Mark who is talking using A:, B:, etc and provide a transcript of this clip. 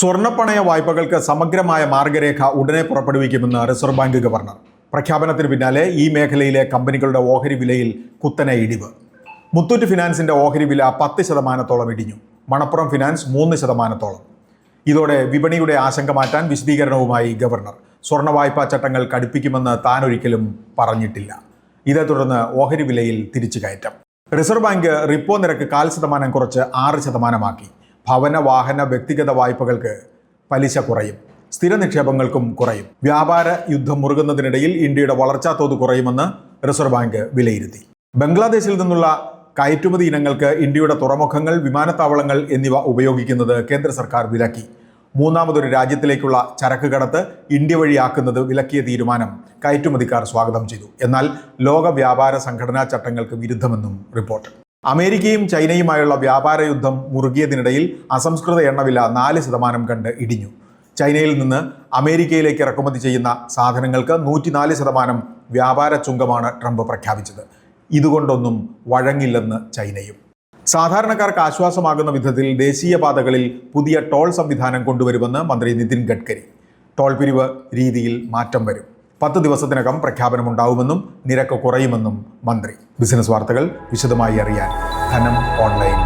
A: സ്വർണ്ണപ്പണയ വായ്പകൾക്ക് സമഗ്രമായ മാർഗരേഖ ഉടനെ പുറപ്പെടുവിക്കുമെന്ന് റിസർവ് ബാങ്ക് ഗവർണർ. പ്രഖ്യാപനത്തിന് പിന്നാലെ ഈ മേഖലയിലെ കമ്പനികളുടെ ഓഹരി വിലയിൽ കുത്തനെ ഇടിവ്. മുത്തൂറ്റ് ഫിനാൻസിന്റെ ഓഹരി വില 10% ഇടിഞ്ഞു. മണപ്പുറം ഫിനാൻസ് 3%. ഇതോടെ വിപണിയുടെ ആശങ്ക മാറ്റാൻ വിശദീകരണവുമായി ഗവർണർ. സ്വർണ്ണ വായ്പാ ചട്ടങ്ങൾ കടുപ്പിക്കുമെന്ന് താൻ ഒരിക്കലും പറഞ്ഞിട്ടില്ല. ഇതേ തുടർന്ന് ഓഹരി വിലയിൽ തിരിച്ചുകയറ്റം. റിസർവ് ബാങ്ക് റിപ്പോ നിരക്ക് 0.5% കുറച്ച് 6%. ഭവന, വാഹന, വ്യക്തിഗത വായ്പകൾക്ക് പലിശ കുറയും. സ്ഥിര നിക്ഷേപങ്ങൾക്കും കുറയും. വ്യാപാര യുദ്ധം മുറുകുന്നതിനിടയിൽ ഇന്ത്യയുടെ വളർച്ചാ തോത് കുറയുമെന്ന് റിസർവ് ബാങ്ക് വിലയിരുത്തി. ബംഗ്ലാദേശിൽ നിന്നുള്ള കയറ്റുമതി ഇനങ്ങൾക്ക് ഇന്ത്യയുടെ തുറമുഖങ്ങൾ, വിമാനത്താവളങ്ങൾ എന്നിവ ഉപയോഗിക്കുന്നത് കേന്ദ്ര സർക്കാർ വിലക്കി. മൂന്നാമതൊരു രാജ്യത്തിലേക്കുള്ള ചരക്ക് കടത്ത് ഇന്ത്യ വഴിയാക്കുന്നത് വിലക്കിയ തീരുമാനം കയറ്റുമതിക്കാർ സ്വാഗതം ചെയ്തു. എന്നാൽ ലോക വ്യാപാര സംഘടനാ ചട്ടങ്ങൾക്ക് വിരുദ്ധമെന്നും റിപ്പോർട്ട്. അമേരിക്കയും ചൈനയുമായുള്ള വ്യാപാര യുദ്ധം മുറുകിയതിനിടയിൽ അസംസ്കൃത എണ്ണവില 4% കണ്ട് ഇടിഞ്ഞു. ചൈനയിൽ നിന്ന് അമേരിക്കയിലേക്ക് ഇറക്കുമതി ചെയ്യുന്ന സാധനങ്ങൾക്ക് 104% വ്യാപാര ചുങ്കമാണ് ട്രംപ് പ്രഖ്യാപിച്ചത്. ഇതുകൊണ്ടൊന്നും വഴങ്ങില്ലെന്ന് ചൈനയും. സാധാരണക്കാർക്ക് ആശ്വാസമാകുന്ന വിധത്തിൽ ദേശീയപാതകളിൽ പുതിയ ടോൾ സംവിധാനം കൊണ്ടുവരുമെന്ന് മന്ത്രി നിതിൻ ഗഡ്കരി. ടോൾ പിരിവ് രീതിയിൽ മാറ്റം വരും. 10 ദിവസത്തിനകം പ്രഖ്യാപനമുണ്ടാവുമെന്നും നിരക്ക് കുറയുമെന്നും മന്ത്രി. ബിസിനസ് വാർത്തകൾ വിശദമായി അറിയാൻ ധനം ഓൺലൈൻ